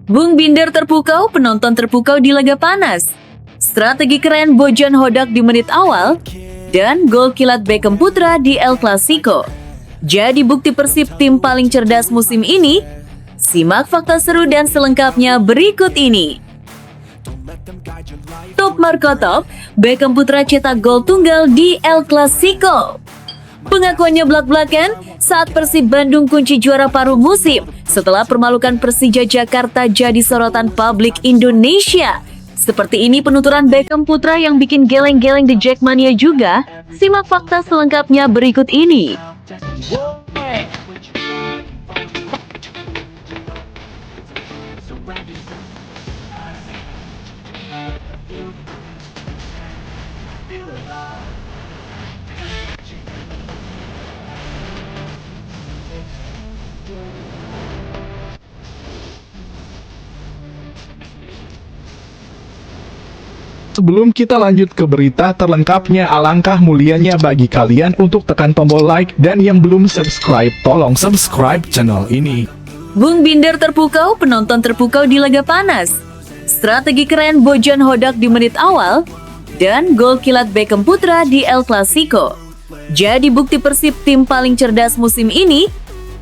Bung Binder terpukau, penonton terpukau di laga panas. Strategi keren Bojan Hodak di menit awal, dan gol kilat Beckham Putra di El Clasico. Jadi bukti Persib tim paling cerdas musim ini? Simak fakta seru dan selengkapnya berikut ini. Top Markotop, Beckham Putra cetak gol tunggal di El Clasico. Pengakuannya belak-belakan saat Persib Bandung kunci juara paruh musim setelah permalukan Persija Jakarta jadi sorotan publik Indonesia. Seperti ini penuturan Beckham Putra yang bikin geleng-geleng The Jackmania juga. Simak fakta selengkapnya berikut ini. Sebelum kita lanjut ke berita terlengkapnya, alangkah mulianya bagi kalian untuk tekan tombol like dan yang belum subscribe, tolong subscribe channel ini. Bung Binder terpukau, penonton terpukau di laga panas. Strategi keren Bojan Hodak di menit awal, dan gol kilat Beckham Putra di El Clasico. Jadi bukti Persib tim paling cerdas musim ini?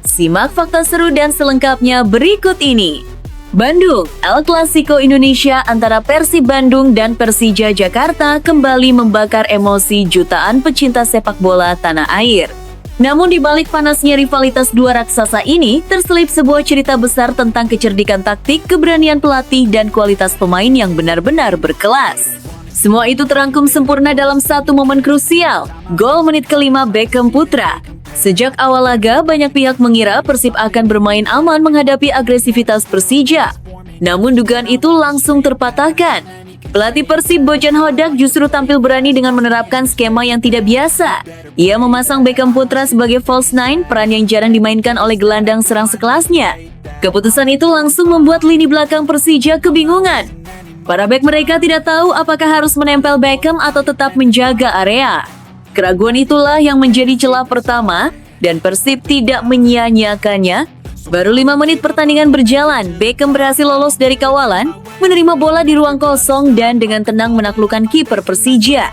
Simak fakta seru dan selengkapnya berikut ini. Bandung, El Clasico Indonesia antara Persib Bandung dan Persija Jakarta kembali membakar emosi jutaan pecinta sepak bola tanah air. Namun di balik panasnya rivalitas dua raksasa ini, terselip sebuah cerita besar tentang kecerdikan taktik, keberanian pelatih, dan kualitas pemain yang benar-benar berkelas. Semua itu terangkum sempurna dalam satu momen krusial, gol menit ke-5 Beckham Putra. Sejak awal laga, banyak pihak mengira Persib akan bermain aman menghadapi agresivitas Persija. Namun dugaan itu langsung terpatahkan. Pelatih Persib Bojan Hodak justru tampil berani dengan menerapkan skema yang tidak biasa. Ia memasang Beckham Putra sebagai false nine, peran yang jarang dimainkan oleh gelandang serang sekelasnya. Keputusan itu langsung membuat lini belakang Persija kebingungan. Para bek mereka tidak tahu apakah harus menempel Beckham atau tetap menjaga area. Keraguan itulah yang menjadi celah pertama, dan Persib tidak menyia-nyiakannya. Baru 5 menit pertandingan berjalan, Beckham berhasil lolos dari kawalan, menerima bola di ruang kosong dan dengan tenang menaklukkan kiper Persija.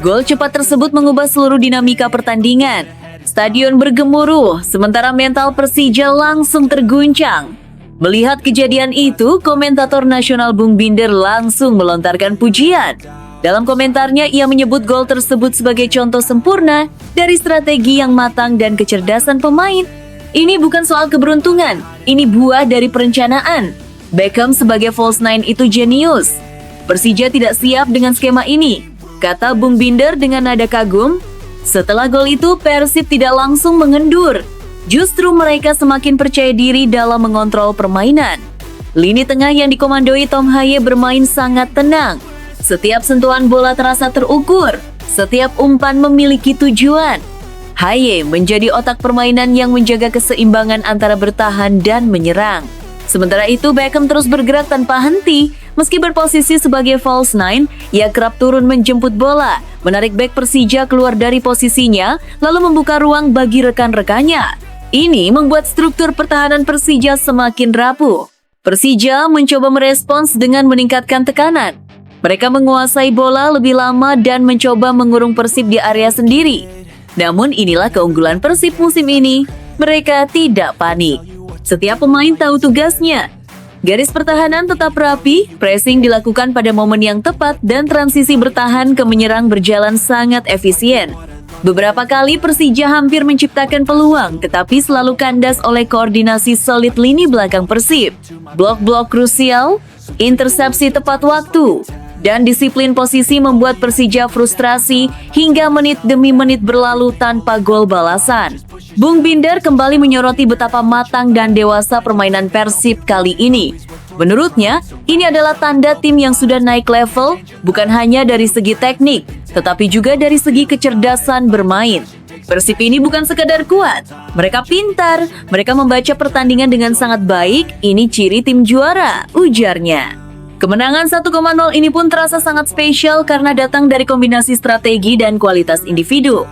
Gol cepat tersebut mengubah seluruh dinamika pertandingan. Stadion bergemuruh, sementara mental Persija langsung terguncang. Melihat kejadian itu, komentator nasional Bung Binder langsung melontarkan pujian. Dalam komentarnya, ia menyebut gol tersebut sebagai contoh sempurna dari strategi yang matang dan kecerdasan pemain. Ini bukan soal keberuntungan, ini buah dari perencanaan. Beckham sebagai false nine itu jenius. Persija tidak siap dengan skema ini, kata Bung Binder dengan nada kagum. Setelah gol itu, Persib tidak langsung mengendur. Justru mereka semakin percaya diri dalam mengontrol permainan. Lini tengah yang dikomandoi Tom Haye bermain sangat tenang. Setiap sentuhan bola terasa terukur, setiap umpan memiliki tujuan. Haye menjadi otak permainan yang menjaga keseimbangan antara bertahan dan menyerang. Sementara itu Beckham terus bergerak tanpa henti. Meski berposisi sebagai false nine, ia kerap turun menjemput bola, menarik bek Persija keluar dari posisinya, lalu membuka ruang bagi rekan-rekannya. Ini membuat struktur pertahanan Persija semakin rapuh. Persija mencoba merespons dengan meningkatkan tekanan. Mereka menguasai bola lebih lama dan mencoba mengurung Persib di area sendiri. Namun inilah keunggulan Persib musim ini. Mereka tidak panik. Setiap pemain tahu tugasnya. Garis pertahanan tetap rapi, pressing dilakukan pada momen yang tepat, dan transisi bertahan ke menyerang berjalan sangat efisien. Beberapa kali Persija hampir menciptakan peluang, tetapi selalu kandas oleh koordinasi solid lini belakang Persib. Blok-blok krusial, intersepsi tepat waktu, dan disiplin posisi membuat Persija frustrasi hingga menit demi menit berlalu tanpa gol balasan. Bung Binder kembali menyoroti betapa matang dan dewasa permainan Persib kali ini. Menurutnya, ini adalah tanda tim yang sudah naik level, bukan hanya dari segi teknik, tetapi juga dari segi kecerdasan bermain. Persib ini bukan sekadar kuat, mereka pintar, mereka membaca pertandingan dengan sangat baik, ini ciri tim juara, ujarnya. Kemenangan 1,0 ini pun terasa sangat spesial karena datang dari kombinasi strategi dan kualitas individu.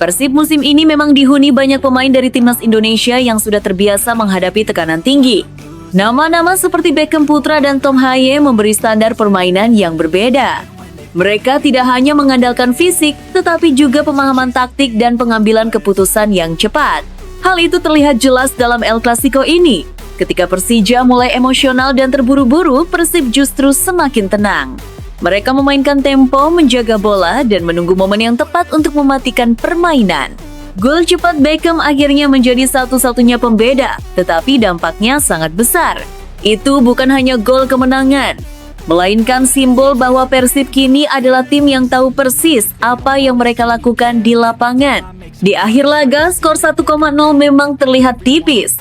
Persib musim ini memang dihuni banyak pemain dari timnas Indonesia yang sudah terbiasa menghadapi tekanan tinggi. Nama-nama seperti Beckham Putra dan Tom Haye memberi standar permainan yang berbeda. Mereka tidak hanya mengandalkan fisik, tetapi juga pemahaman taktik dan pengambilan keputusan yang cepat. Hal itu terlihat jelas dalam El Clasico ini. Ketika Persija mulai emosional dan terburu-buru, Persib justru semakin tenang. Mereka memainkan tempo, menjaga bola, dan menunggu momen yang tepat untuk mematikan permainan. Gol cepat Beckham akhirnya menjadi satu-satunya pembeda, tetapi dampaknya sangat besar. Itu bukan hanya gol kemenangan, melainkan simbol bahwa Persib kini adalah tim yang tahu persis apa yang mereka lakukan di lapangan. Di akhir laga, skor 1,0 memang terlihat tipis.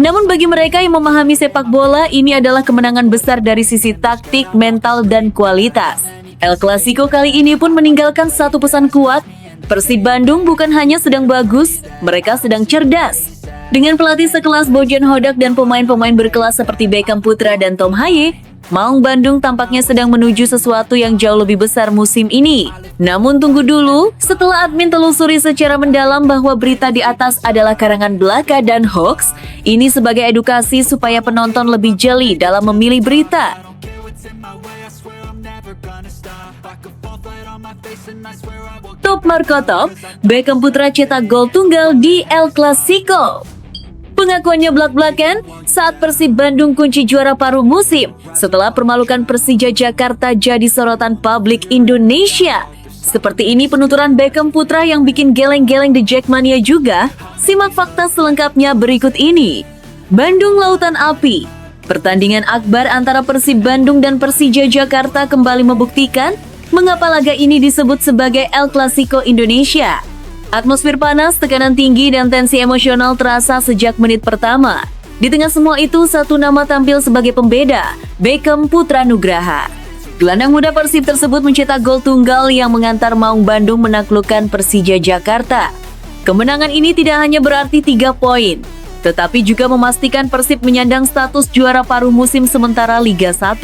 Namun bagi mereka yang memahami sepak bola, ini adalah kemenangan besar dari sisi taktik, mental, dan kualitas. El Clasico kali ini pun meninggalkan satu pesan kuat. Persib Bandung bukan hanya sedang bagus, mereka sedang cerdas. Dengan pelatih sekelas Bojan Hodak dan pemain-pemain berkelas seperti Beckham Putra dan Tom Haye, Maung Bandung tampaknya sedang menuju sesuatu yang jauh lebih besar musim ini. Namun tunggu dulu, setelah admin telusuri secara mendalam bahwa berita di atas adalah karangan belaka dan hoax, ini sebagai edukasi supaya penonton lebih jeli dalam memilih berita. Top Marco Top, Beckham Putra cetak gol tunggal di El Clasico. Pengakuannya belak-belakan saat Persib Bandung kunci juara paruh musim setelah permalukan Persija Jakarta jadi sorotan publik Indonesia. Seperti ini penuturan Beckham Putra yang bikin geleng-geleng The Jackmania juga. Simak fakta selengkapnya berikut ini. Bandung Lautan Api. Pertandingan akbar antara Persib Bandung dan Persija Jakarta kembali membuktikan mengapa laga ini disebut sebagai El Clasico Indonesia. Atmosfer panas, tekanan tinggi, dan tensi emosional terasa sejak menit pertama. Di tengah semua itu, satu nama tampil sebagai pembeda, Beckham Putra Nugraha. Gelandang muda Persib tersebut mencetak gol tunggal yang mengantar Maung Bandung menaklukkan Persija Jakarta. Kemenangan ini tidak hanya berarti 3 poin, tetapi juga memastikan Persib menyandang status juara paruh musim sementara Liga 1.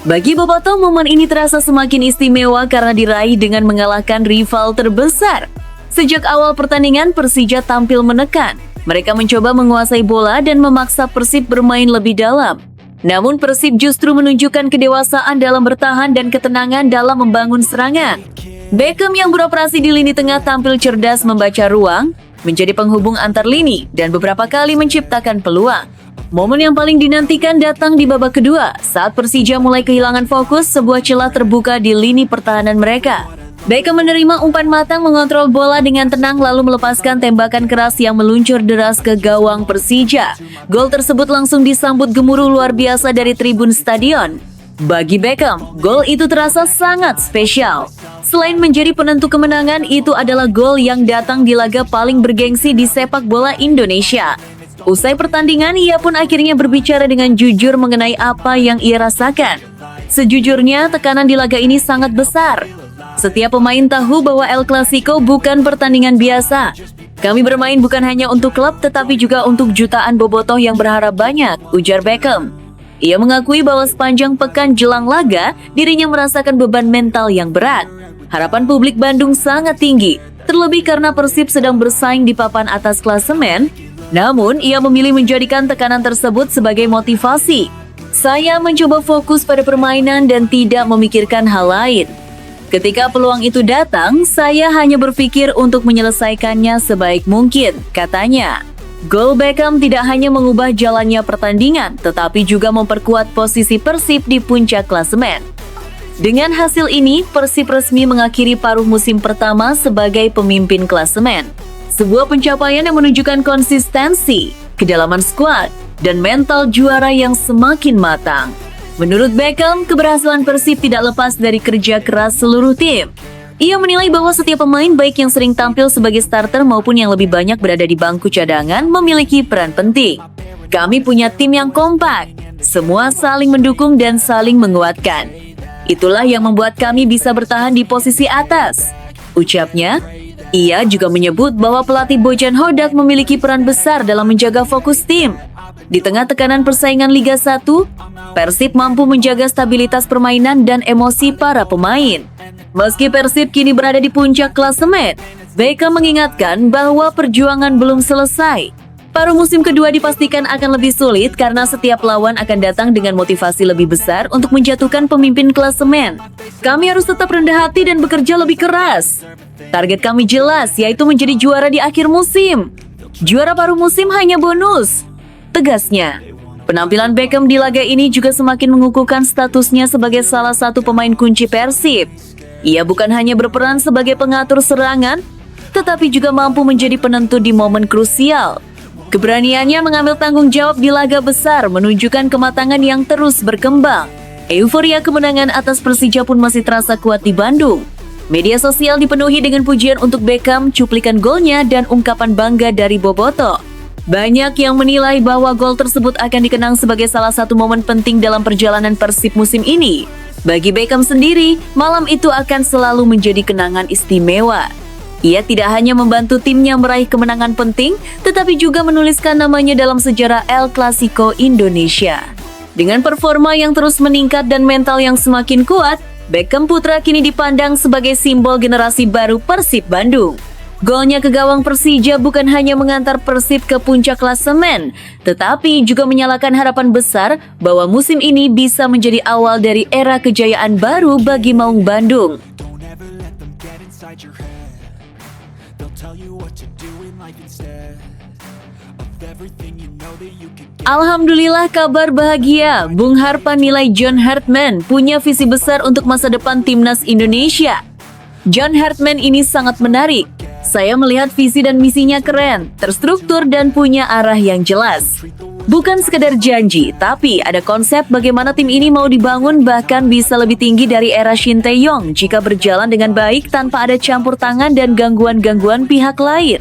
Bagi Bobotoh, momen ini terasa semakin istimewa karena diraih dengan mengalahkan rival terbesar. Sejak awal pertandingan, Persija tampil menekan. Mereka mencoba menguasai bola dan memaksa Persib bermain lebih dalam. Namun Persib justru menunjukkan kedewasaan dalam bertahan dan ketenangan dalam membangun serangan. Beckham yang beroperasi di lini tengah tampil cerdas membaca ruang, menjadi penghubung antar lini, dan beberapa kali menciptakan peluang. Momen yang paling dinantikan datang di babak kedua, saat Persija mulai kehilangan fokus, sebuah celah terbuka di lini pertahanan mereka. Beckham menerima umpan matang, mengontrol bola dengan tenang lalu melepaskan tembakan keras yang meluncur deras ke gawang Persija. Gol tersebut langsung disambut gemuruh luar biasa dari tribun stadion. Bagi Beckham, gol itu terasa sangat spesial. Selain menjadi penentu kemenangan, itu adalah gol yang datang di laga paling bergengsi di sepak bola Indonesia. Usai pertandingan, ia pun akhirnya berbicara dengan jujur mengenai apa yang ia rasakan. Sejujurnya, tekanan di laga ini sangat besar. Setiap pemain tahu bahwa El Clasico bukan pertandingan biasa. Kami bermain bukan hanya untuk klub, tetapi juga untuk jutaan bobotoh yang berharap banyak, ujar Beckham. Ia mengakui bahwa sepanjang pekan jelang laga, dirinya merasakan beban mental yang berat. Harapan publik Bandung sangat tinggi, terlebih karena Persib sedang bersaing di papan atas klasemen. Namun, ia memilih menjadikan tekanan tersebut sebagai motivasi. Saya mencoba fokus pada permainan dan tidak memikirkan hal lain. Ketika peluang itu datang, saya hanya berpikir untuk menyelesaikannya sebaik mungkin, katanya. Gol Beckham tidak hanya mengubah jalannya pertandingan, tetapi juga memperkuat posisi Persib di puncak klasemen. Dengan hasil ini, Persib resmi mengakhiri paruh musim pertama sebagai pemimpin klasemen. Sebuah pencapaian yang menunjukkan konsistensi, kedalaman skuad, dan mental juara yang semakin matang. Menurut Beckham, keberhasilan Persib tidak lepas dari kerja keras seluruh tim. Ia menilai bahwa setiap pemain baik yang sering tampil sebagai starter maupun yang lebih banyak berada di bangku cadangan memiliki peran penting. Kami punya tim yang kompak, semua saling mendukung dan saling menguatkan. Itulah yang membuat kami bisa bertahan di posisi atas, ucapnya. Ia juga menyebut bahwa pelatih Bojan Hodak memiliki peran besar dalam menjaga fokus tim. Di tengah tekanan persaingan Liga 1, Persib mampu menjaga stabilitas permainan dan emosi para pemain. Meski Persib kini berada di puncak klasemen, Beckham mengingatkan bahwa perjuangan belum selesai. Paruh musim kedua dipastikan akan lebih sulit karena setiap lawan akan datang dengan motivasi lebih besar untuk menjatuhkan pemimpin klasemen. Kami harus tetap rendah hati dan bekerja lebih keras. Target kami jelas, yaitu menjadi juara di akhir musim. Juara paruh musim hanya bonus, tegasnya. Penampilan Beckham di laga ini juga semakin mengukuhkan statusnya sebagai salah satu pemain kunci Persib. Ia bukan hanya berperan sebagai pengatur serangan, tetapi juga mampu menjadi penentu di momen krusial. Keberaniannya mengambil tanggung jawab di laga besar menunjukkan kematangan yang terus berkembang. Euforia kemenangan atas Persija pun masih terasa kuat di Bandung. Media sosial dipenuhi dengan pujian untuk Beckham, cuplikan golnya, dan ungkapan bangga dari Boboto. Banyak yang menilai bahwa gol tersebut akan dikenang sebagai salah satu momen penting dalam perjalanan Persib musim ini. Bagi Beckham sendiri, malam itu akan selalu menjadi kenangan istimewa. Ia tidak hanya membantu timnya meraih kemenangan penting, tetapi juga menuliskan namanya dalam sejarah El Clasico Indonesia. Dengan performa yang terus meningkat dan mental yang semakin kuat, Beckham Putra kini dipandang sebagai simbol generasi baru Persib Bandung. Golnya ke gawang Persija bukan hanya mengantar Persib ke puncak klasemen, tetapi juga menyalakan harapan besar bahwa musim ini bisa menjadi awal dari era kejayaan baru bagi Maung Bandung. Alhamdulillah, kabar bahagia. Bung Harpa nilai John Hartman punya visi besar untuk masa depan timnas Indonesia. John Hartman ini sangat menarik. Saya melihat visi dan misinya keren, terstruktur dan punya arah yang jelas. Bukan sekedar janji, tapi ada konsep bagaimana tim ini mau dibangun bahkan bisa lebih tinggi dari era Shin Tae-yong jika berjalan dengan baik tanpa ada campur tangan dan gangguan-gangguan pihak lain.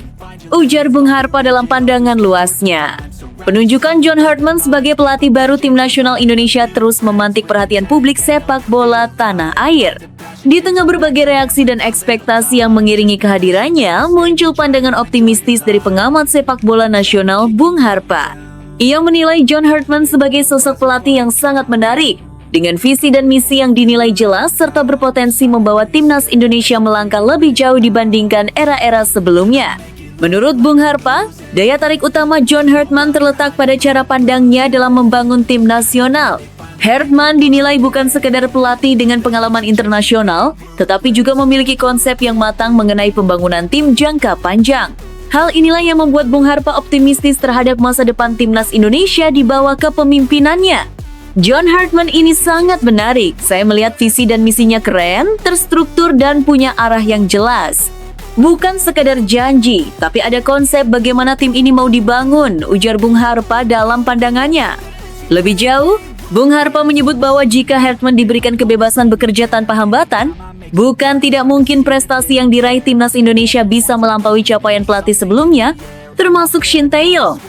Ujar Bung Harpa dalam pandangan luasnya. Penunjukan John Hartman sebagai pelatih baru tim nasional Indonesia terus memantik perhatian publik sepak bola tanah air. Di tengah berbagai reaksi dan ekspektasi yang mengiringi kehadirannya, muncul pandangan optimistis dari pengamat sepak bola nasional Bung Harpa. Ia menilai John Hartman sebagai sosok pelatih yang sangat menarik, dengan visi dan misi yang dinilai jelas serta berpotensi membawa timnas Indonesia melangkah lebih jauh dibandingkan era-era sebelumnya. Menurut Bung Harpa, daya tarik utama John Hartman terletak pada cara pandangnya dalam membangun tim nasional. Hartman dinilai bukan sekedar pelatih dengan pengalaman internasional, tetapi juga memiliki konsep yang matang mengenai pembangunan tim jangka panjang. Hal inilah yang membuat Bung Harpa optimistis terhadap masa depan timnas Indonesia di bawah kepemimpinannya. John Hartman ini sangat menarik. Saya melihat visi dan misinya keren, terstruktur dan punya arah yang jelas. Bukan sekadar janji, tapi ada konsep bagaimana tim ini mau dibangun, ujar Bung Harpa dalam pandangannya. Lebih jauh, Bung Harpa menyebut bahwa jika Hartman diberikan kebebasan bekerja tanpa hambatan, bukan tidak mungkin prestasi yang diraih timnas Indonesia bisa melampaui capaian pelatih sebelumnya, termasuk Shin Tae-yong.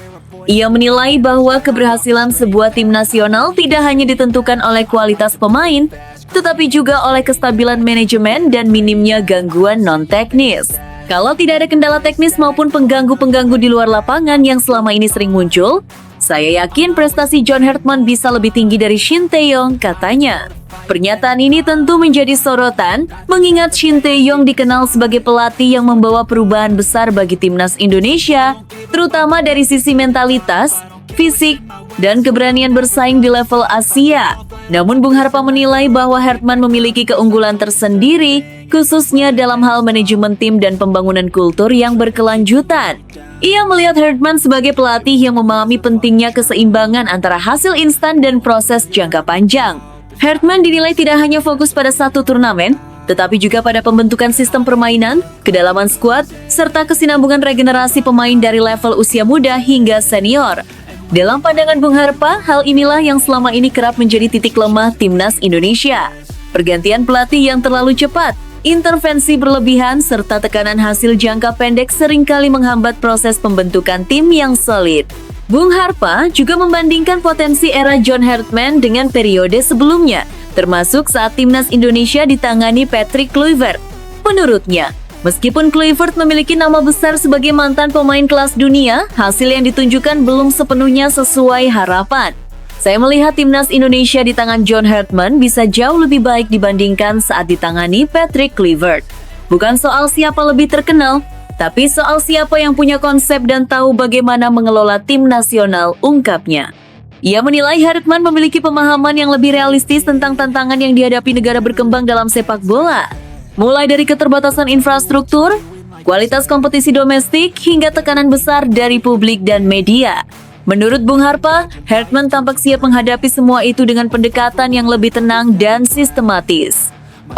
Ia menilai bahwa keberhasilan sebuah tim nasional tidak hanya ditentukan oleh kualitas pemain, tetapi juga oleh kestabilan manajemen dan minimnya gangguan non-teknis. Kalau tidak ada kendala teknis maupun pengganggu-pengganggu di luar lapangan yang selama ini sering muncul, saya yakin prestasi John Hartman bisa lebih tinggi dari Shin Tae-yong, katanya. Pernyataan ini tentu menjadi sorotan, mengingat Shin Tae-yong dikenal sebagai pelatih yang membawa perubahan besar bagi timnas Indonesia, terutama dari sisi mentalitas, fisik, dan keberanian bersaing di level Asia. Namun Bung Harpa menilai bahwa Hartman memiliki keunggulan tersendiri, khususnya dalam hal manajemen tim dan pembangunan kultur yang berkelanjutan. Ia melihat Hartman sebagai pelatih yang memahami pentingnya keseimbangan antara hasil instan dan proses jangka panjang. Hartman dinilai tidak hanya fokus pada satu turnamen, tetapi juga pada pembentukan sistem permainan, kedalaman skuad, serta kesinambungan regenerasi pemain dari level usia muda hingga senior. Dalam pandangan Bung Harpa, hal inilah yang selama ini kerap menjadi titik lemah timnas Indonesia. Pergantian pelatih yang terlalu cepat, intervensi berlebihan, serta tekanan hasil jangka pendek seringkali menghambat proses pembentukan tim yang solid. Bung Harpa juga membandingkan potensi era John Hartman dengan periode sebelumnya, termasuk saat timnas Indonesia ditangani Patrick Kluivert. Menurutnya, meskipun Kluivert memiliki nama besar sebagai mantan pemain kelas dunia, hasil yang ditunjukkan belum sepenuhnya sesuai harapan. Saya melihat timnas Indonesia di tangan John Hartman bisa jauh lebih baik dibandingkan saat ditangani Patrick Kluivert. Bukan soal siapa lebih terkenal, Tapi soal siapa yang punya konsep dan tahu bagaimana mengelola tim nasional, ungkapnya. Ia menilai Hartman memiliki pemahaman yang lebih realistis tentang tantangan yang dihadapi negara berkembang dalam sepak bola. Mulai dari keterbatasan infrastruktur, kualitas kompetisi domestik, hingga tekanan besar dari publik dan media. Menurut Bung Harpa, Hartman tampak siap menghadapi semua itu dengan pendekatan yang lebih tenang dan sistematis.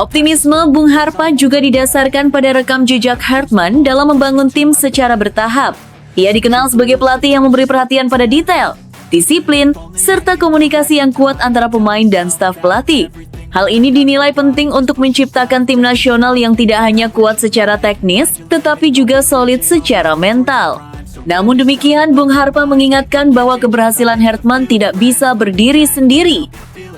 Optimisme Bung Harpa juga didasarkan pada rekam jejak Hartman dalam membangun tim secara bertahap. Ia dikenal sebagai pelatih yang memberi perhatian pada detail, disiplin, serta komunikasi yang kuat antara pemain dan staf pelatih. Hal ini dinilai penting untuk menciptakan tim nasional yang tidak hanya kuat secara teknis, tetapi juga solid secara mental. Namun demikian, Bung Harpa mengingatkan bahwa keberhasilan Hartman tidak bisa berdiri sendiri.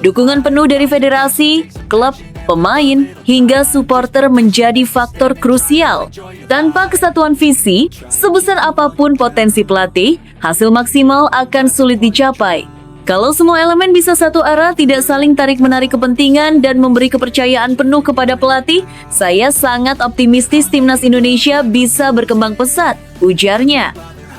Dukungan penuh dari federasi, klub, pemain, hingga supporter menjadi faktor krusial. Tanpa kesatuan visi, sebesar apapun potensi pelatih, hasil maksimal akan sulit dicapai. Kalau semua elemen bisa satu arah, tidak saling tarik-menarik kepentingan, dan memberi kepercayaan penuh kepada pelatih, saya sangat optimistis timnas Indonesia bisa berkembang pesat, ujarnya.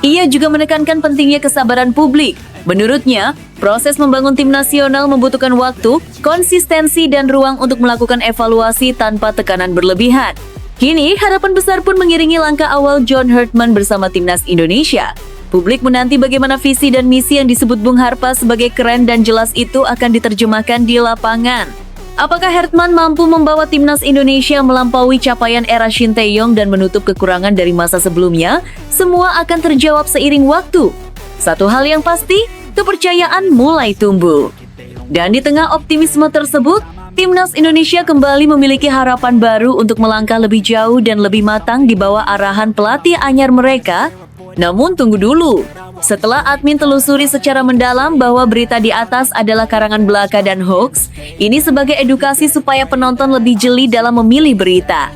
Ia juga menekankan pentingnya kesabaran publik. Menurutnya, proses membangun tim nasional membutuhkan waktu, konsistensi, dan ruang untuk melakukan evaluasi tanpa tekanan berlebihan. Kini, harapan besar pun mengiringi langkah awal John Hartman bersama timnas Indonesia. Publik menanti bagaimana visi dan misi yang disebut Bung Harpa sebagai keren dan jelas itu akan diterjemahkan di lapangan. Apakah Hartman mampu membawa timnas Indonesia melampaui capaian era Shin Tae-yong dan menutup kekurangan dari masa sebelumnya? Semua akan terjawab seiring waktu. Satu hal yang pasti, kepercayaan mulai tumbuh. Dan di tengah optimisme tersebut, timnas Indonesia kembali memiliki harapan baru untuk melangkah lebih jauh dan lebih matang di bawah arahan pelatih anyar mereka. Namun tunggu dulu, setelah admin telusuri secara mendalam bahwa berita di atas adalah karangan belaka dan hoax, ini sebagai edukasi supaya penonton lebih jeli dalam memilih berita.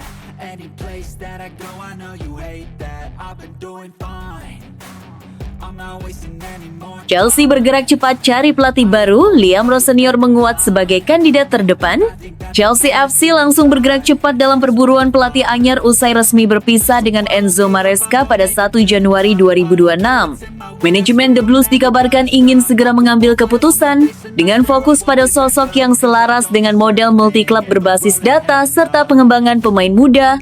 Chelsea bergerak cepat cari pelatih baru, Liam Rossenior menguat sebagai kandidat terdepan. Chelsea FC langsung bergerak cepat dalam perburuan pelatih anyar usai resmi berpisah dengan Enzo Maresca pada 1 Januari 2026. Manajemen The Blues dikabarkan ingin segera mengambil keputusan dengan fokus pada sosok yang selaras dengan model multi-klub berbasis data serta pengembangan pemain muda.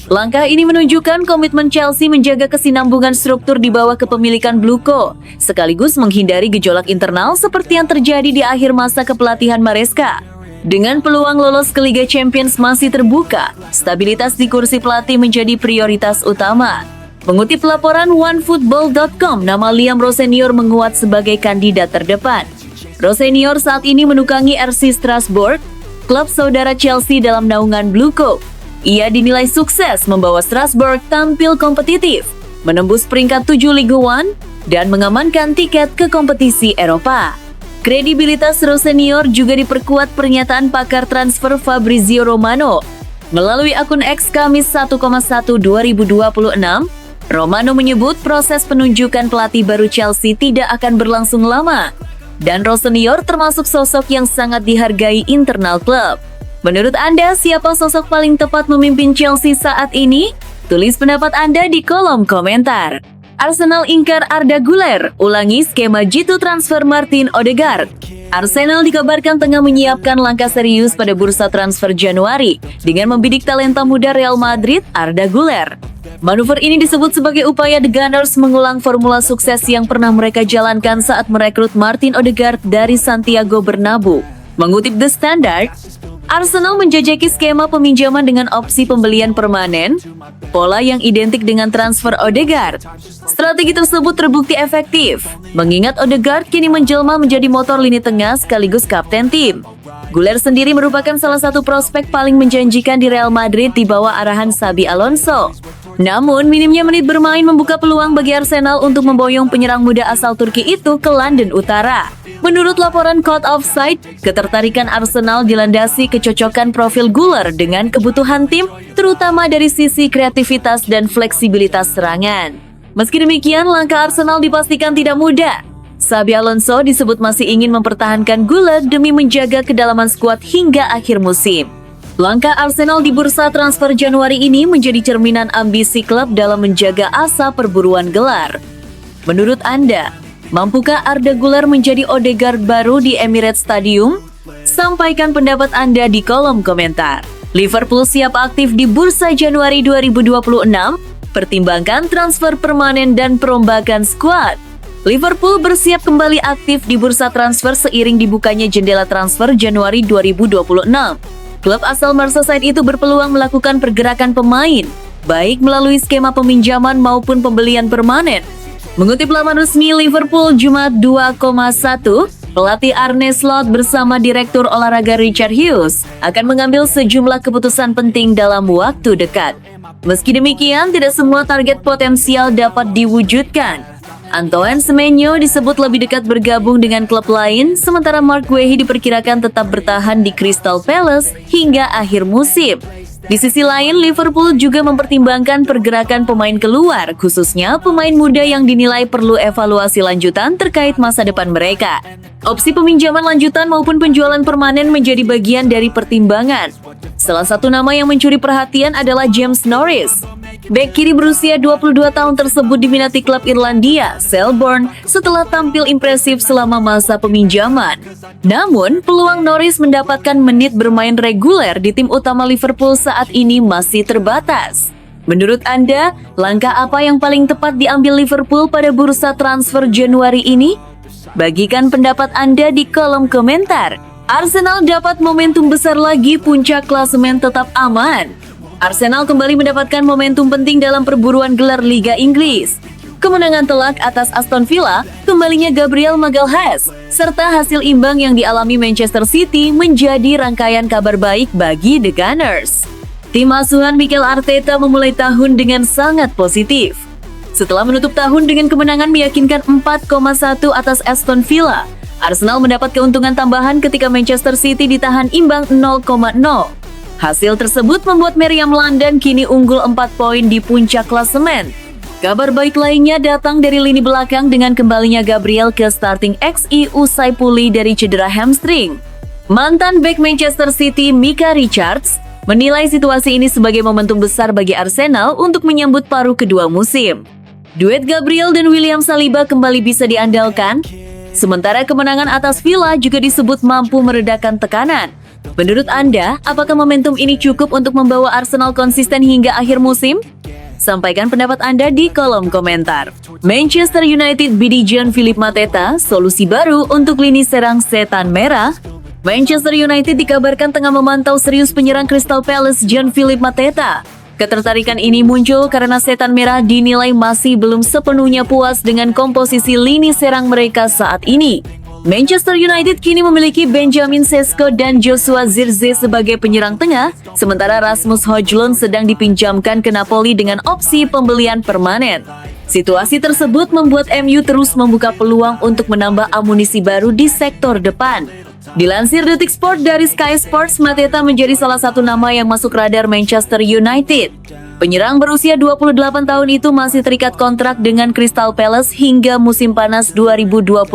Langkah ini menunjukkan komitmen Chelsea menjaga kesinambungan struktur di bawah kepemilikan Bluco, sekaligus menghindari gejolak internal seperti yang terjadi di akhir masa kepelatihan Maresca. Dengan peluang lolos ke Liga Champions masih terbuka, stabilitas di kursi pelatih menjadi prioritas utama. Mengutip laporan OneFootball.com, nama Liam Rossenior menguat sebagai kandidat terdepan. Rossenior saat ini menukangi RC Strasbourg, klub saudara Chelsea dalam naungan Bluco. Ia dinilai sukses membawa Strasbourg tampil kompetitif, menembus peringkat 7 Liga 1, dan mengamankan tiket ke kompetisi Eropa. Kredibilitas Rossenior juga diperkuat pernyataan pakar transfer Fabrizio Romano. Melalui akun X Kamis 1,1/2026, Romano menyebut proses penunjukan pelatih baru Chelsea tidak akan berlangsung lama, dan Rossenior termasuk sosok yang sangat dihargai internal klub. Menurut Anda, siapa sosok paling tepat memimpin Chelsea saat ini? Tulis pendapat Anda di kolom komentar. Arsenal ingkar Arda Güler, ulangi skema jitu transfer Martin Odegaard. Arsenal dikabarkan tengah menyiapkan langkah serius pada bursa transfer Januari dengan membidik talenta muda Real Madrid, Arda Güler. Manuver ini disebut sebagai upaya The Gunners mengulang formula sukses yang pernah mereka jalankan saat merekrut Martin Odegaard dari Santiago Bernabeu. Mengutip The Standard, Arsenal menjajaki skema peminjaman dengan opsi pembelian permanen, pola yang identik dengan transfer Odegaard. Strategi tersebut terbukti efektif, mengingat Odegaard kini menjelma menjadi motor lini tengah sekaligus kapten tim. Güler sendiri merupakan salah satu prospek paling menjanjikan di Real Madrid di bawah arahan Xabi Alonso. Namun, minimnya menit bermain membuka peluang bagi Arsenal untuk memboyong penyerang muda asal Turki itu ke London Utara. Menurut laporan Code Offside, ketertarikan Arsenal dilandasi kecocokan profil Güler dengan kebutuhan tim, terutama dari sisi kreativitas dan fleksibilitas serangan. Meski demikian, langkah Arsenal dipastikan tidak mudah. Xabi Alonso disebut masih ingin mempertahankan Güler demi menjaga kedalaman skuad hingga akhir musim. Langkah Arsenal di bursa transfer Januari ini menjadi cerminan ambisi klub dalam menjaga asa perburuan gelar. Menurut Anda, mampukah Arda Güler menjadi Odegaard baru di Emirates Stadium? Sampaikan pendapat Anda di kolom komentar. Liverpool siap aktif di bursa Januari 2026, pertimbangkan transfer permanen dan perombakan skuad. Liverpool bersiap kembali aktif di bursa transfer seiring dibukanya jendela transfer Januari 2026. Klub asal Merseyside itu berpeluang melakukan pergerakan pemain, baik melalui skema peminjaman maupun pembelian permanen. Mengutip laman resmi Liverpool Jumat 2,1, pelatih Arne Slot bersama Direktur Olahraga Richard Hughes akan mengambil sejumlah keputusan penting dalam waktu dekat. Meski demikian, tidak semua target potensial dapat diwujudkan. Antoine Semenyo disebut lebih dekat bergabung dengan klub lain, sementara Mark Guehi diperkirakan tetap bertahan di Crystal Palace hingga akhir musim. Di sisi lain, Liverpool juga mempertimbangkan pergerakan pemain keluar, khususnya pemain muda yang dinilai perlu evaluasi lanjutan terkait masa depan mereka. Opsi peminjaman lanjutan maupun penjualan permanen menjadi bagian dari pertimbangan. Salah satu nama yang mencuri perhatian adalah James Norris. Bek kiri berusia 22 tahun tersebut diminati klub Irlandia, Selborne, setelah tampil impresif selama masa peminjaman. Namun, peluang Norris mendapatkan menit bermain reguler di tim utama Liverpool saat ini masih terbatas. Menurut Anda, langkah apa yang paling tepat diambil Liverpool pada bursa transfer Januari ini? Bagikan pendapat Anda di kolom komentar. Arsenal dapat momentum besar lagi, puncak klasemen tetap aman. Arsenal kembali mendapatkan momentum penting dalam perburuan gelar Liga Inggris. Kemenangan telak atas Aston Villa, kembalinya Gabriel Magalhaes, serta hasil imbang yang dialami Manchester City menjadi rangkaian kabar baik bagi The Gunners. Tim asuhan Mikel Arteta memulai tahun dengan sangat positif. Setelah menutup tahun dengan kemenangan meyakinkan 4,1 atas Aston Villa, Arsenal mendapat keuntungan tambahan ketika Manchester City ditahan imbang 0,0. Hasil tersebut membuat Meriam London kini unggul 4 poin di puncak klasemen. Kabar baik lainnya datang dari lini belakang dengan kembalinya Gabriel ke starting XI usai pulih dari cedera hamstring. Mantan bek Manchester City Micah Richards menilai situasi ini sebagai momentum besar bagi Arsenal untuk menyambut paruh kedua musim. Duet Gabriel dan William Saliba kembali bisa diandalkan, sementara kemenangan atas Villa juga disebut mampu meredakan tekanan. Menurut Anda, apakah momentum ini cukup untuk membawa Arsenal konsisten hingga akhir musim? Sampaikan pendapat Anda di kolom komentar. Manchester United bidik Jean-Philippe Mateta, solusi baru untuk lini serang setan merah. Manchester United dikabarkan tengah memantau serius penyerang Crystal Palace Jean-Philippe Mateta. Ketertarikan ini muncul karena setan merah dinilai masih belum sepenuhnya puas dengan komposisi lini serang mereka saat ini. Manchester United kini memiliki Benjamin Sesko dan Joshua Zirkzee sebagai penyerang tengah, sementara Rasmus Højlund sedang dipinjamkan ke Napoli dengan opsi pembelian permanen. Situasi tersebut membuat MU terus membuka peluang untuk menambah amunisi baru di sektor depan. Dilansir Detik Sport dari Sky Sports, Mateta menjadi salah satu nama yang masuk radar Manchester United. Penyerang berusia 28 tahun itu masih terikat kontrak dengan Crystal Palace hingga musim panas 2027.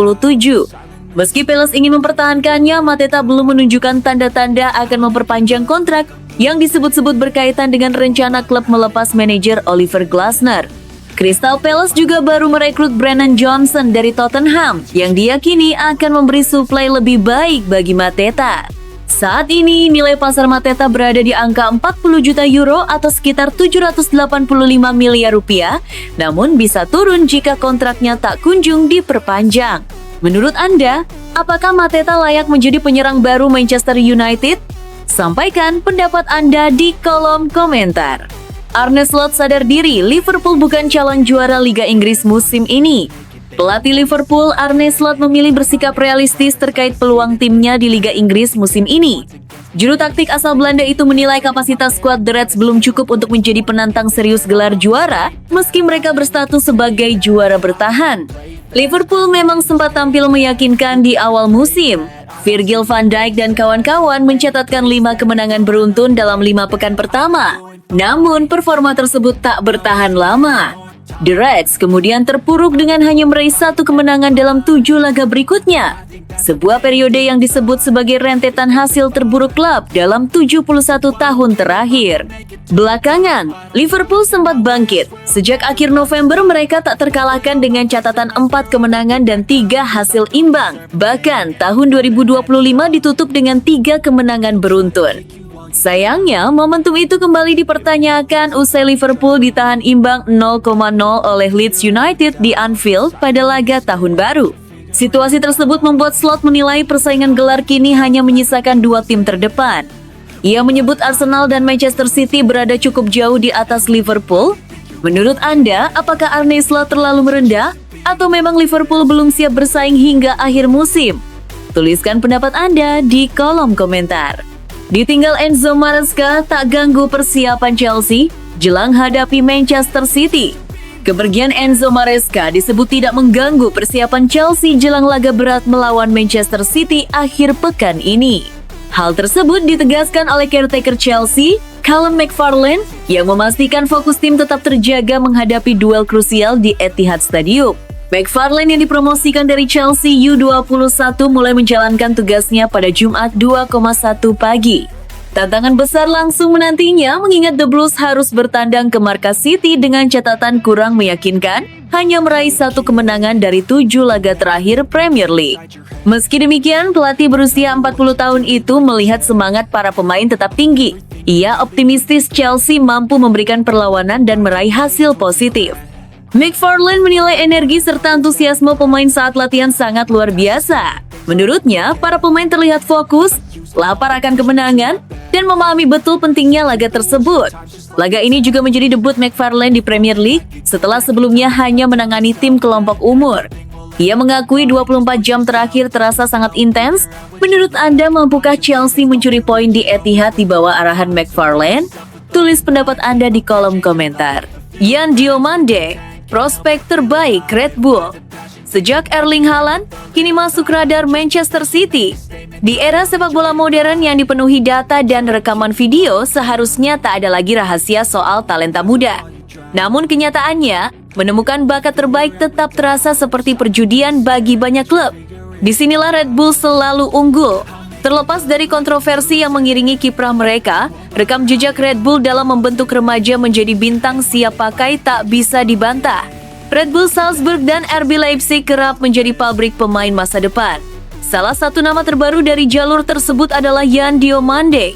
Meski Palace ingin mempertahankannya, Mateta belum menunjukkan tanda-tanda akan memperpanjang kontrak yang disebut-sebut berkaitan dengan rencana klub melepas manajer Oliver Glasner. Crystal Palace juga baru merekrut Brennan Johnson dari Tottenham yang diyakini akan memberi suplai lebih baik bagi Mateta. Saat ini, nilai pasar Mateta berada di angka 40 juta euro atau sekitar 785 miliar rupiah, namun bisa turun jika kontraknya tak kunjung diperpanjang. Menurut Anda, apakah Mateta layak menjadi penyerang baru Manchester United? Sampaikan pendapat Anda di kolom komentar. Arne Slot sadar diri Liverpool bukan calon juara Liga Inggris musim ini. Pelatih Liverpool Arne Slot memilih bersikap realistis terkait peluang timnya di Liga Inggris musim ini. Juru taktik asal Belanda itu menilai kapasitas skuad The Reds belum cukup untuk menjadi penantang serius gelar juara, meski mereka berstatus sebagai juara bertahan. Liverpool memang sempat tampil meyakinkan di awal musim. Virgil van Dijk dan kawan-kawan mencatatkan 5 kemenangan beruntun dalam 5 pekan pertama. Namun, performa tersebut tak bertahan lama. The Reds kemudian terpuruk dengan hanya meraih 1 kemenangan dalam 7 laga berikutnya. Sebuah periode yang disebut sebagai rentetan hasil terburuk klub dalam 71 tahun terakhir. Belakangan, Liverpool sempat bangkit. Sejak akhir November mereka tak terkalahkan dengan catatan 4 kemenangan dan 3 hasil imbang. Bahkan tahun 2025 ditutup dengan 3 kemenangan beruntun. Sayangnya, momentum itu kembali dipertanyakan usai Liverpool ditahan imbang 0-0 oleh Leeds United di Anfield pada laga tahun baru. Situasi tersebut membuat Slot menilai persaingan gelar kini hanya menyisakan 2 tim terdepan. Ia menyebut Arsenal dan Manchester City berada cukup jauh di atas Liverpool. Menurut Anda, apakah Arne Slot terlalu merendah? Atau memang Liverpool belum siap bersaing hingga akhir musim? Tuliskan pendapat Anda di kolom komentar. Ditinggal Enzo Maresca tak ganggu persiapan Chelsea jelang hadapi Manchester City. Kepergian Enzo Maresca disebut tidak mengganggu persiapan Chelsea jelang laga berat melawan Manchester City akhir pekan ini. Hal tersebut ditegaskan oleh caretaker Chelsea, Callum McFarlane, yang memastikan fokus tim tetap terjaga menghadapi duel krusial di Etihad Stadium. McFarlane yang dipromosikan dari Chelsea U21 mulai menjalankan tugasnya pada Jumat 2,1 pagi. Tantangan besar langsung menantinya mengingat The Blues harus bertandang ke markas City dengan catatan kurang meyakinkan, hanya meraih 1 kemenangan dari 7 laga terakhir Premier League. Meski demikian, pelatih berusia 40 tahun itu melihat semangat para pemain tetap tinggi. Ia optimistis Chelsea mampu memberikan perlawanan dan meraih hasil positif. McFarlane menilai energi serta antusiasme pemain saat latihan sangat luar biasa. Menurutnya, para pemain terlihat fokus, lapar akan kemenangan, dan memahami betul pentingnya laga tersebut. Laga ini juga menjadi debut McFarlane di Premier League setelah sebelumnya hanya menangani tim kelompok umur. Ia mengakui 24 jam terakhir terasa sangat intens. Menurut Anda, mampukah Chelsea mencuri poin di Etihad di bawah arahan McFarlane? Tulis pendapat Anda di kolom komentar. Yan Diomande, prospek terbaik Red Bull. Sejak Erling Haaland kini masuk radar Manchester City. Di era sepak bola modern yang dipenuhi data dan rekaman video, seharusnya tak ada lagi rahasia soal talenta muda. Namun kenyataannya, menemukan bakat terbaik tetap terasa seperti perjudian bagi banyak klub. Disinilah Red Bull selalu unggul. Terlepas dari kontroversi yang mengiringi kiprah mereka, rekam jejak Red Bull dalam membentuk remaja menjadi bintang siap pakai tak bisa dibantah. Red Bull Salzburg dan RB Leipzig kerap menjadi pabrik pemain masa depan. Salah satu nama terbaru dari jalur tersebut adalah Yan Diomande.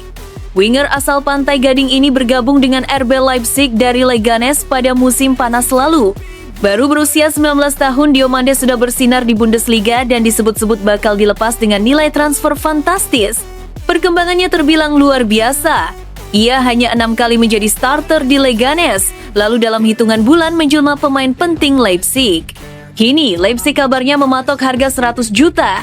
Winger asal Pantai Gading ini bergabung dengan RB Leipzig dari Leganes pada musim panas lalu. Baru berusia 19 tahun, Diomande sudah bersinar di Bundesliga dan disebut-sebut bakal dilepas dengan nilai transfer fantastis. Perkembangannya terbilang luar biasa. Ia hanya 6 kali menjadi starter di Leganes, lalu dalam hitungan bulan menjelma pemain penting Leipzig. Kini, Leipzig kabarnya mematok harga 100 juta.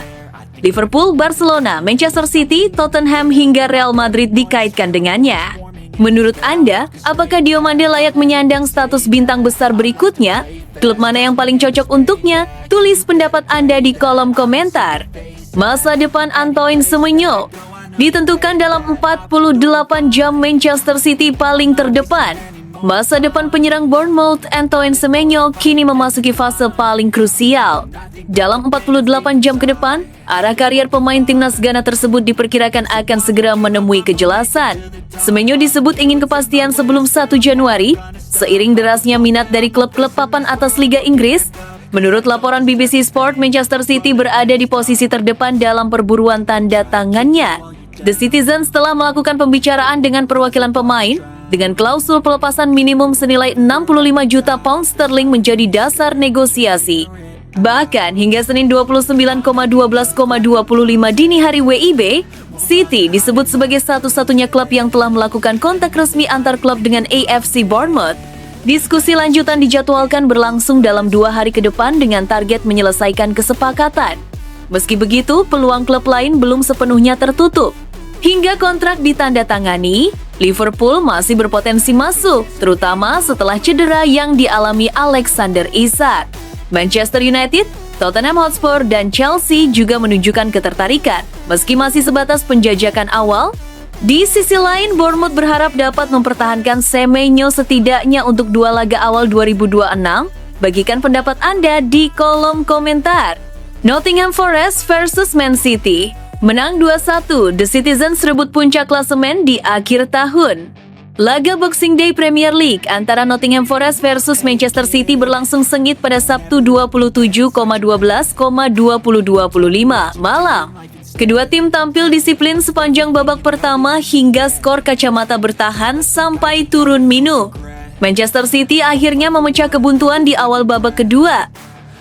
Liverpool, Barcelona, Manchester City, Tottenham hingga Real Madrid dikaitkan dengannya. Menurut Anda, apakah Diomande layak menyandang status bintang besar berikutnya? Klub mana yang paling cocok untuknya? Tulis pendapat Anda di kolom komentar. Masa depan Antoine Semenyo ditentukan dalam 48 jam. Manchester City paling terdepan. Masa depan penyerang Bournemouth Antoine Semenyo kini memasuki fase paling krusial. Dalam 48 jam ke depan, arah karier pemain timnas Ghana tersebut diperkirakan akan segera menemui kejelasan. Semenyo disebut ingin kepastian sebelum 1 Januari, seiring derasnya minat dari klub-klub papan atas Liga Inggris. Menurut laporan BBC Sport, Manchester City berada di posisi terdepan dalam perburuan tanda tangannya. The Citizens telah melakukan pembicaraan dengan perwakilan pemain, dengan klausul pelepasan minimum senilai 65 juta pound sterling menjadi dasar negosiasi. Bahkan hingga Senin 29,12,25 dini hari WIB, City disebut sebagai satu-satunya klub yang telah melakukan kontak resmi antar klub dengan AFC Bournemouth. Diskusi lanjutan dijadwalkan berlangsung dalam 2 hari ke depan dengan target menyelesaikan kesepakatan. Meski begitu, peluang klub lain belum sepenuhnya tertutup. Hingga kontrak ditandatangani, Liverpool masih berpotensi masuk, terutama setelah cedera yang dialami Alexander Isak. Manchester United, Tottenham Hotspur, dan Chelsea juga menunjukkan ketertarikan. Meski masih sebatas penjajakan awal, Di sisi lain, Bournemouth berharap dapat mempertahankan Semenyo setidaknya untuk 2 laga awal 2026. Bagikan pendapat Anda di kolom komentar. Nottingham Forest versus Man City. Menang 2-1, The Citizens rebut puncak klasemen di akhir tahun. Laga Boxing Day Premier League antara Nottingham Forest versus Manchester City berlangsung sengit pada Sabtu 27,12,2025 malam. Kedua tim tampil disiplin sepanjang babak pertama hingga skor kacamata bertahan sampai turun minum. Manchester City akhirnya memecah kebuntuan di awal babak kedua.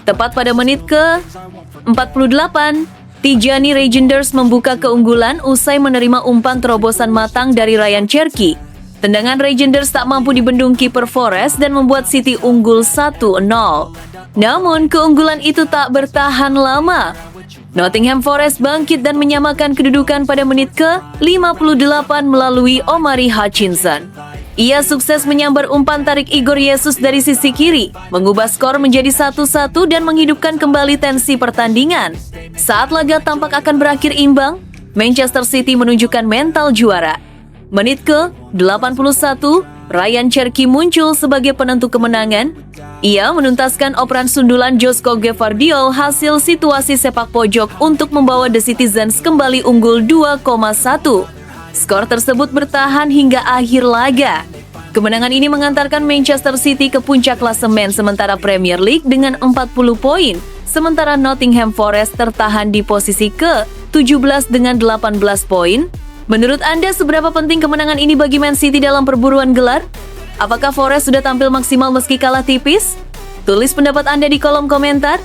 Tepat pada menit ke-48, Tijani Reijnders membuka keunggulan usai menerima umpan terobosan matang dari Ryan Cherki. Tendangan Reijnders tak mampu dibendung kiper Forest dan membuat City unggul 1-0. Namun keunggulan itu tak bertahan lama. Nottingham Forest bangkit dan menyamakan kedudukan pada menit ke-58 melalui Omari Hutchinson. Ia sukses menyambar umpan tarik Igor Jesus dari sisi kiri, mengubah skor menjadi 1-1 dan menghidupkan kembali tensi pertandingan. Saat laga tampak akan berakhir imbang, Manchester City menunjukkan mental juara. Menit ke-81, Ryan Cherki muncul sebagai penentu kemenangan. Ia menuntaskan operan sundulan Josko Gvardiol hasil situasi sepak pojok untuk membawa The Citizens kembali unggul 2,1. Skor tersebut bertahan hingga akhir laga. Kemenangan ini mengantarkan Manchester City ke puncak klasemen sementara Premier League dengan 40 poin. Sementara Nottingham Forest tertahan di posisi ke-17 dengan 18 poin. Menurut Anda, seberapa penting kemenangan ini bagi Man City dalam perburuan gelar? Apakah Forest sudah tampil maksimal meski kalah tipis? Tulis pendapat Anda di kolom komentar.